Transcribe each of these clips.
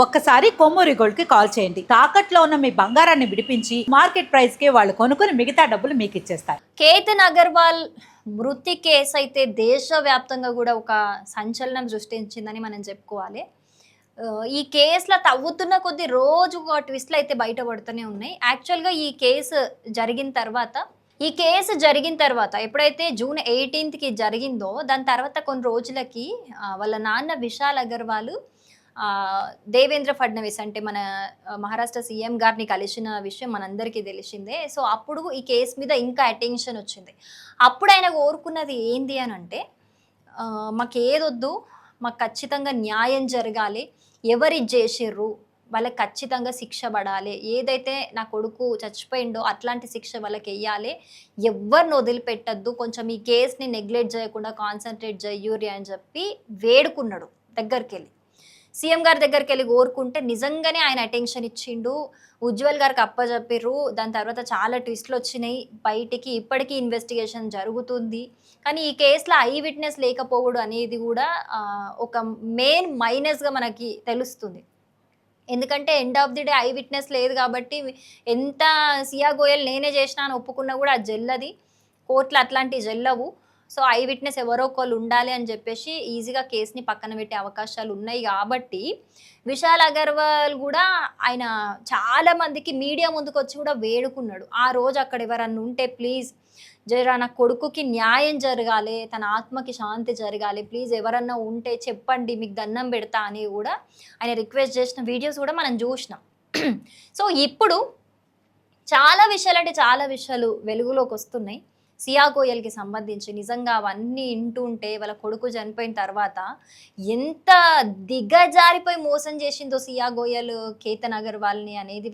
ఒక్కసారి కొమ్మూరి గోల్డ్ కి కాల్ చేయండి. తాకట్లో ఉన్న మీ బంగారాన్ని విడిపించి మార్కెట్ ప్రైస్ కి వాళ్ళు కొనుక్కుని మిగతా డబ్బులు మీకు ఇచ్చేస్తారు. కేతన్ అగర్వాల్ మృతి కేసు అయితే దేశవ్యాప్తంగా కూడా ఒక సంచలనం సృష్టించిందని మనం చెప్పుకోవాలి. ఈ కేసులో తవ్వుతున్న కొద్ది రోజు ఒక ట్విస్ట్లు అయితే బయటపడుతూనే ఉన్నాయి. యాక్చువల్గా ఈ కేసు జరిగిన తర్వాత ఎప్పుడైతే జూన్ 18కి జరిగిందో దాని తర్వాత కొన్ని రోజులకి వాళ్ళ నాన్న విశాల్ అగర్వాల్ దేవేంద్ర ఫడ్నవీస్ అంటే మన మహారాష్ట్ర సీఎం గారిని కలిసిన విషయం మనందరికీ తెలిసిందే. సో అప్పుడు ఈ కేసు మీద ఇంకా అటెన్షన్ వచ్చింది. అప్పుడు ఆయన కోరుకున్నది ఏంది అని అంటే, మాకు ఏదొద్దు, మాకు ఖచ్చితంగా న్యాయం జరగాలి, ఎవరి చేసిర్రు వాళ్ళకి ఖచ్చితంగా శిక్ష పడాలి, ఏదైతే నా కొడుకు చచ్చిపోయిండో అట్లాంటి శిక్ష వాళ్ళకి వెయ్యాలి, ఎవరిని వదిలిపెట్టద్దు, కొంచెం ఈ కేసుని నెగ్లెక్ట్ చేయకుండా కాన్సన్ట్రేట్ చెయ్యూరి అని చెప్పి వేడుకున్నాడు. సీఎం గారి దగ్గరికి వెళ్ళి కోరుకుంటే నిజంగానే ఆయన అటెన్షన్ ఇచ్చిండు. ఉజ్వల్ గారికి అప్పచెప్పిర్రు. దాని తర్వాత చాలా ట్విస్ట్లు వచ్చినాయి బయటికి. ఇప్పటికీ ఇన్వెస్టిగేషన్ జరుగుతుంది. కానీ ఈ కేసులో ఐ విట్నెస్ లేకపోవడం అనేది కూడా ఒక మెయిన్ మైనస్గా మనకి తెలుస్తుంది. ఎందుకంటే end of the day I witness లేదు కాబట్టి ఎంత సియా గోయల్ నేనే చేసినా అని ఒప్పుకున్నా కూడా అది జల్లది. కోర్టులు అట్లాంటివి జల్లవు. సో ఐ విట్నెస్ ఎవరో ఒకళ్ళు ఉండాలి అని చెప్పేసి ఈజీగా కేసుని పక్కన పెట్టే అవకాశాలు ఉన్నాయి. కాబట్టి విశాల్ అగర్వాల్ కూడా ఆయన చాలా మందికి మీడియా ముందుకు వచ్చి కూడా వేడుకున్నాడు. ఆ రోజు అక్కడ ఎవరన్నా ఉంటే ప్లీజ్ జరా నా కొడుకుకి న్యాయం జరగాలి, తన ఆత్మకి శాంతి జరగాలి, ప్లీజ్ ఎవరన్నా ఉంటే చెప్పండి, మీకు దండం పెడతా అని కూడా ఆయన రిక్వెస్ట్ చేసిన వీడియోస్ కూడా మనం చూసినాం. సో ఇప్పుడు చాలా విషయాలు వెలుగులోకి వస్తున్నాయి. సియా గోయల్కి సంబంధించి నిజంగా అవన్నీ వింటుంటే వాళ్ళ కొడుకు చనిపోయిన తర్వాత ఎంత దిగజారిపోయి మోసం చేసిందో సియా గోయల్ కేతన్ అగర్వాల్ని అనేది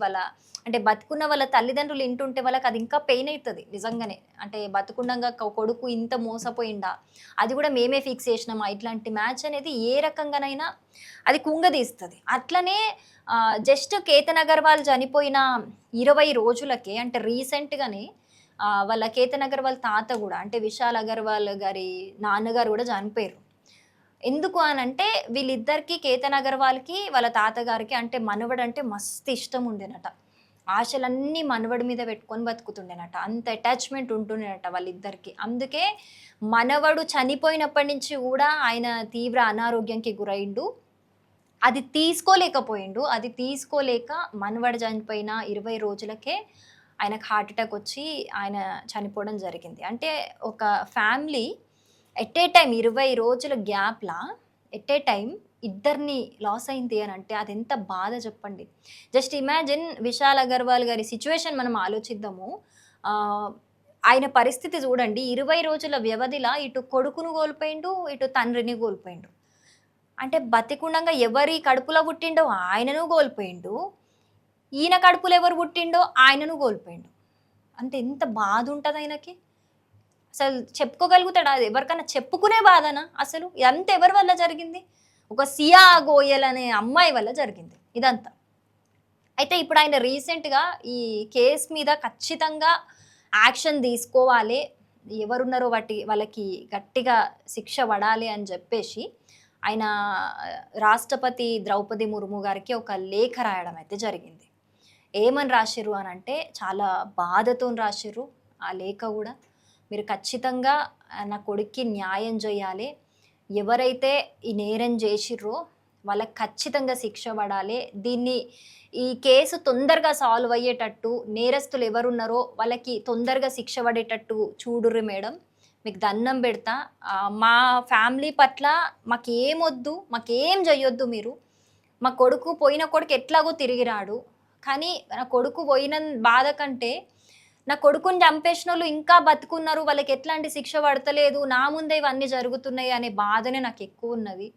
అంటే బతుకున్న వాళ్ళ తల్లిదండ్రులు వింటుంటే వాళ్ళకి అది ఇంకా పెయిన్ అవుతుంది నిజంగానే. అంటే బతుకుండగా కొడుకు ఇంత మోసపోయిందా, అది కూడా మేమే ఫిక్స్ చేసినామా, ఇట్లాంటి మ్యాచ్ అనేది ఏ రకంగానైనా అది కుంగదీస్తుంది. అట్లనే జస్ట్ కేతన్ అగర్వాల్ చనిపోయిన 20 రోజులకే అంటే రీసెంట్గానే వాళ్ళ కేతన్ అగర్వాల్ తాత కూడా అంటే విశాల్ అగర్వాల్ గారి నాన్నగారు కూడా చనిపోయారు. ఎందుకు అని అంటే వీళ్ళిద్దరికి కేతన్ అగర్వాల్కి వాళ్ళ తాతగారికి అంటే మనవడు అంటే మస్తు ఇష్టం ఉండేనట. ఆశలన్నీ మనవడి మీద పెట్టుకొని బతుకుతుండేనట. అంత అటాచ్మెంట్ ఉంటుండేనట వాళ్ళిద్దరికి. అందుకే మనవడు చనిపోయినప్పటి నుంచి కూడా ఆయన తీవ్ర అనారోగ్యంకి గురైండు. అది తీసుకోలేక మనవడు చనిపోయిన 20 రోజులకే ఆయనకు హార్ట్ అటాక్ వచ్చి ఆయన చనిపోవడం జరిగింది. అంటే ఒక ఫ్యామిలీ ఎట్ ఏ టైం 20 రోజుల గ్యాప్లా ఎట్ ఏ టైం ఇద్దరిని లాస్ అయింది అని అంటే అది ఎంత బాధ చెప్పండి. జస్ట్ ఇమాజిన్ విశాల్ అగర్వాల్ గారి సిచ్యువేషన్ మనం ఆలోచిద్దాము. ఆయన పరిస్థితి చూడండి. 20 రోజుల వ్యవధిలో ఇటు కొడుకును కోల్పోయిండు, ఇటు తండ్రిని కోల్పోయిండు. అంటే బతికుండంగా ఎవరి కడుపులో పుట్టిండో ఆయనను కోల్పోయిండు, ఈయన కడుపులో ఎవరు పుట్టిండో ఆయనను కోల్పోయిండు. అంటే ఎంత బాధ ఉంటుంది ఆయనకి. అసలు చెప్పుకోగలుగుతాడా? అది ఎవరికైనా చెప్పుకునే బాధనా అసలు? ఇదంతా ఎవరి వల్ల జరిగింది? ఒక సియా గోయల్ అనే అమ్మాయి వల్ల జరిగింది ఇదంతా. అయితే ఇప్పుడు ఆయన రీసెంట్గా ఈ కేసు మీద ఖచ్చితంగా యాక్షన్ తీసుకోవాలి, ఎవరున్నారో వాళ్ళకి గట్టిగా శిక్ష పడాలి అని చెప్పేసి ఆయన రాష్ట్రపతి ద్రౌపది ముర్ము గారికి ఒక లేఖ రాయడం అయితే జరిగింది. ఏమని రాసిర్రు అని అంటే చాలా బాధతో రాసిర్రు ఆ లేఖ కూడా. మీరు ఖచ్చితంగా నా కొడుక్కి న్యాయం చేయాలి, ఎవరైతే ఈ నేరం చేసిర్రో వాళ్ళకి ఖచ్చితంగా శిక్ష పడాలి, ఈ కేసు తొందరగా సాల్వ్ అయ్యేటట్టు, నేరస్తులు ఎవరున్నారో వాళ్ళకి తొందరగా శిక్ష పడేటట్టు చూడుర్రి మేడం, మీకు దండం పెడతా, మా ఫ్యామిలీ పట్ల మాకేమొద్దు, మాకేం చెయ్యొద్దు మీరు. మా పోయిన కొడుకు ఎట్లాగో తిరిగి రాడు, కానీ నా కొడుకు పోయిన బాధ కంటే నా కొడుకుని చంపేసిన వాళ్ళు ఇంకా బతుకున్నారు, వాళ్ళకి ఎట్లాంటి శిక్ష పడతలేదు, నా ముందే ఇవన్నీ జరుగుతున్నాయి అనే బాధనే నాకు ఎక్కువ ఉన్నది.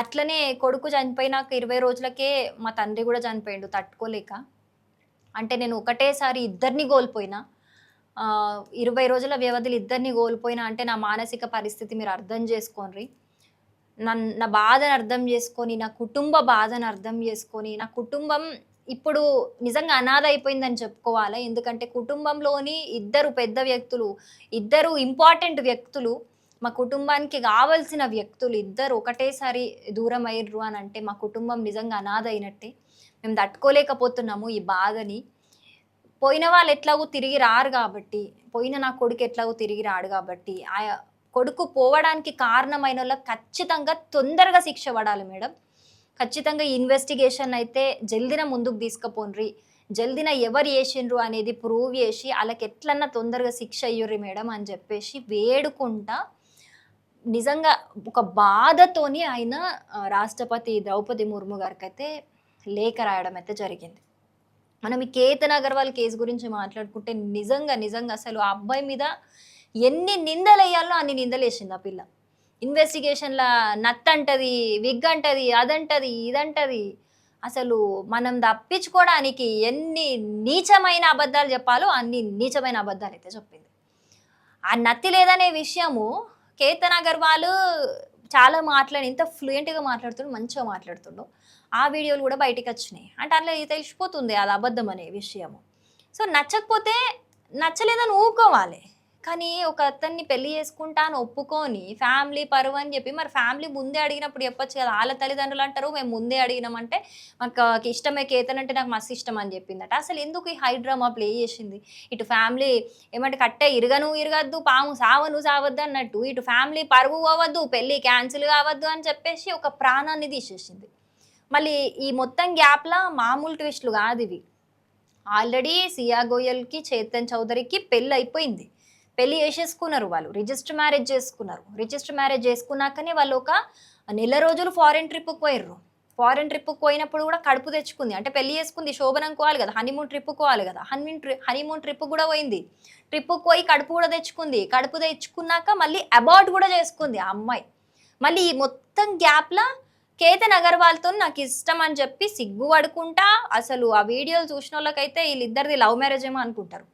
అట్లనే కొడుకు చనిపోయినాక 20 రోజులకే మా తండ్రి కూడా చనిపోయిండు తట్టుకోలేక. అంటే నేను ఒకటేసారి ఇద్దరిని కోల్పోయినా, 20 రోజుల వ్యవధిలో ఇద్దరిని కోల్పోయినా అంటే నా మానసిక పరిస్థితి మీరు అర్థం చేసుకోండి. నా బాధను అర్థం చేసుకొని, నా కుటుంబ బాధను అర్థం చేసుకొని, నా కుటుంబం ఇప్పుడు నిజంగా అనాథ అయిపోయిందని చెప్పుకోవాలి. ఎందుకంటే కుటుంబంలోని ఇద్దరు పెద్ద వ్యక్తులు, ఇద్దరు ఇంపార్టెంట్ వ్యక్తులు మా కుటుంబానికి కావాల్సిన వ్యక్తులు ఇద్దరు ఒకటేసారి దూరం అయ్యారు అని అంటే మా కుటుంబం నిజంగా అనాథ అయినట్టే. మేము తట్టుకోలేకపోతున్నాము ఈ బాధని. పోయిన వాళ్ళు ఎట్లాగో తిరిగి రారు కాబట్టి, పోయిన నా కొడుకు ఎట్లాగో తిరిగి రాడు కాబట్టి, ఆ కొడుకు పోవడానికి కారణమైన వాళ్ళకి ఖచ్చితంగా తొందరగా శిక్ష పడాలి మేడం. ఖచ్చితంగా ఈ ఇన్వెస్టిగేషన్ అయితే జల్దిన ముందుకు తీసుకుపోండ్రి. జల్దిన ఎవరు చేసిండ్రు అనేది ప్రూవ్ చేసి వాళ్ళకి ఎట్లన్నా తొందరగా శిక్ష అయ్యుర్రి మేడం అని చెప్పేసి వేడుకుంటా నిజంగా ఒక బాధతోని ఆయన రాష్ట్రపతి ద్రౌపది ముర్ము గారికైతే లేఖ రాయడం అయితే జరిగింది. మనం ఈ కేతన్ అగర్వాల్ కేసు గురించి మాట్లాడుకుంటే నిజంగా నిజంగా అసలు ఆ అబ్బాయి మీద ఎన్ని నిందలు వేయాలో అన్ని నిందలు వేసింది ఆ పిల్ల. ఇన్వెస్టిగేషన్ల నత్తంటది, విగ్ అంటది, అదంటది, ఇదంటది. అసలు మనం తప్పించుకోవడానికి ఎన్ని నీచమైన అబద్ధాలు చెప్పాలో అన్ని నీచమైన అబద్ధాలు అయితే చెప్పింది. ఆ నత్తి లేదనే విషయము కేతన్ అగర్వాల్ చాలా ఇంత ఫ్లూయెంట్గా మాట్లాడుతుండు, మంచిగా మాట్లాడుతుండు. ఆ వీడియోలు కూడా బయటికి వచ్చినాయి. అంటే అట్లా తెలిసిపోతుంది అది అబద్ధం అనే విషయము. సో నచ్చకపోతే నచ్చలేదని ఊరుకోవాలి. కానీ ఒక అతన్ని పెళ్లి చేసుకుంటా అని ఒప్పుకొని ఫ్యామిలీ పరువు అని చెప్పి, మరి ఫ్యామిలీ ముందే అడిగినప్పుడు చెప్పొచ్చు కదా. వాళ్ళ తల్లిదండ్రులు అంటారు మేము ముందే అడిగినామంటే మాకు ఇష్టమే, కేతన్ అంటే నాకు మస్తు ఇష్టం అని చెప్పిందట. అసలు ఎందుకు ఈ హై డ్రామా ప్లే చేసింది? ఇటు ఫ్యామిలీ ఏమంటే కట్టే ఇరగద్దు, పాము సావద్దు అన్నట్టు, ఇటు ఫ్యామిలీ పరువు అవ్వద్దు, పెళ్ళి క్యాన్సిల్ కావద్దు అని చెప్పేసి ఒక ప్రాణాన్ని తీసేసింది. మళ్ళీ ఈ మొత్తం గ్యాప్లా మామూలు ట్విస్టులు కాదు ఇవి. ఆల్రెడీ సియా గోయల్కి చేతన్ చౌదరికి పెళ్ళి అయిపోయింది. పెళ్లి చేసేసుకున్నారు, వాళ్ళు రిజిస్టర్ మ్యారేజ్ చేసుకున్నారు. రిజిస్టర్ మ్యారేజ్ చేసుకున్నాకనే వాళ్ళు ఒక నెల రోజులు ఫారెన్ ట్రిప్కి పోయిర్రు. ఫారెన్ ట్రిప్కి పోయినప్పుడు కూడా కడుపు తెచ్చుకుంది. అంటే పెళ్లి చేసుకుంది, శోభనం కోవాలి కదా, హనీమూన్ ట్రిప్కి పోవాలి కదా, హనీమూన్ ట్రిప్ కూడా పోయింది. ట్రిప్కి పోయి కడుపు కూడా తెచ్చుకుంది. కడుపు తెచ్చుకున్నాక మళ్ళీ అబార్ట్ కూడా చేసుకుంది ఆ అమ్మాయి. మళ్ళీ ఈ మొత్తం గ్యాప్లా కేతన్ అగర్వాల్తో నాకు ఇష్టం అని చెప్పి సిగ్గుపడుకుంటా, అసలు ఆ వీడియోలు చూసిన వాళ్ళకైతే వీళ్ళిద్దరిది లవ్ మ్యారేజ్ ఏమో అనుకుంటారు.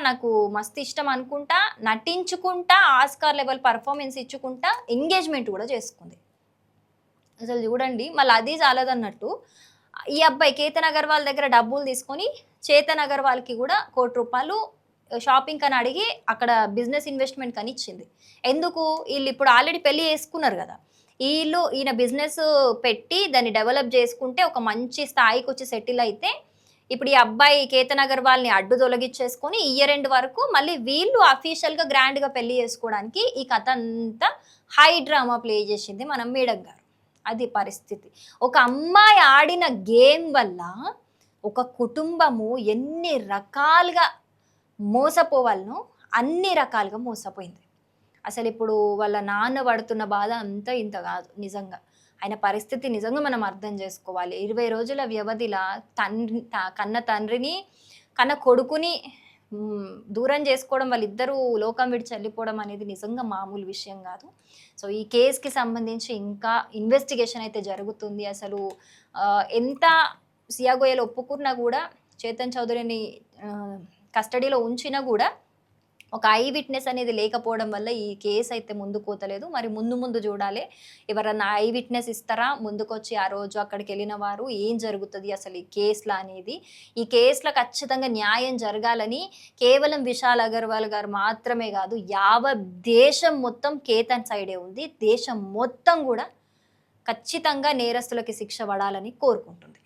నాకు మస్తు ఇష్టం అనుకుంటా, నటించుకుంటా, ఆస్కార్ లెవెల్ పర్ఫార్మెన్స్ ఇచ్చుకుంటా ఎంగేజ్మెంట్ కూడా చేసుకుంది. అసలు చూడండి, మళ్ళీ అది చాలదన్నట్టు ఈ అబ్బాయి కేతన్ అగర్వాల్ దగ్గర డబ్బులు తీసుకొని చేతన్ అగర్వాల్కి కూడా ₹1,00,00,000 షాపింగ్ అని అడిగి అక్కడ బిజినెస్ ఇన్వెస్ట్మెంట్ అని ఇచ్చింది. ఎందుకు? వీళ్ళు ఇప్పుడు ఆల్రెడీ పెళ్లి చేసుకున్నారు కదా, ఈయన బిజినెస్ పెట్టి దాన్ని డెవలప్ చేసుకుంటే ఒక మంచి స్థాయికి వచ్చి సెటిల్ అయితే ఇప్పుడు ఈ అబ్బాయి కేతన్ అగర్వాల్ని అడ్డు తొలగించేసుకొని ఇయర్ ఎండ్ వరకు మళ్ళీ వీళ్ళు అఫీషియల్గా గ్రాండ్గా పెళ్లి చేసుకోవడానికి ఈ కథ అంతా హై డ్రామా ప్లే చేసింది మనం మేడం గారు. అది పరిస్థితి. ఒక అమ్మాయి ఆడిన గేమ్ వల్ల ఒక కుటుంబము ఎన్ని రకాలుగా మోసపోవాలనో అన్ని రకాలుగా మోసపోయింది. అసలు ఇప్పుడు వాళ్ళ నాన్న పడుతున్న బాధ అంతా ఇంత కాదు. నిజంగా ఆయన పరిస్థితి నిజంగా మనం అర్థం చేసుకోవాలి. 20 రోజుల వ్యవధిలో కన్న తండ్రిని కన్న కొడుకుని దూరం చేసుకోవడం, వాళ్ళిద్దరూ లోకం విడిచి వెళ్ళిపోవడం అనేది నిజంగా మామూలు విషయం కాదు. సో ఈ కేసుకి సంబంధించి ఇంకా ఇన్వెస్టిగేషన్ అయితే జరుగుతుంది. అసలు ఎంత సియా గోయల్ ఒప్పుకున్నా కూడా, చేతన్ చౌదరిని కస్టడీలో ఉంచినా కూడా ఒక ఐ విట్నెస్ అనేది లేకపోవడం వల్ల ఈ కేసు అయితే ముందుకు పోతలేదు. మరి ముందు చూడాలి, ఎవరన్నా ఐ విట్నెస్ ఇస్తారా ముందుకొచ్చి ఆ రోజు అక్కడికి వెళ్ళిన వారు, ఏం జరుగుతుంది అసలు ఈ కేసులో అనేది. ఈ కేసులో ఖచ్చితంగా న్యాయం జరగాలని కేవలం విశాల్ అగర్వాల్ గారు మాత్రమే కాదు, యావత్ దేశం మొత్తం కేతన్ సైడే ఉంది. దేశం మొత్తం కూడా ఖచ్చితంగా నేరస్తులకి శిక్ష పడాలని కోరుకుంటుంది.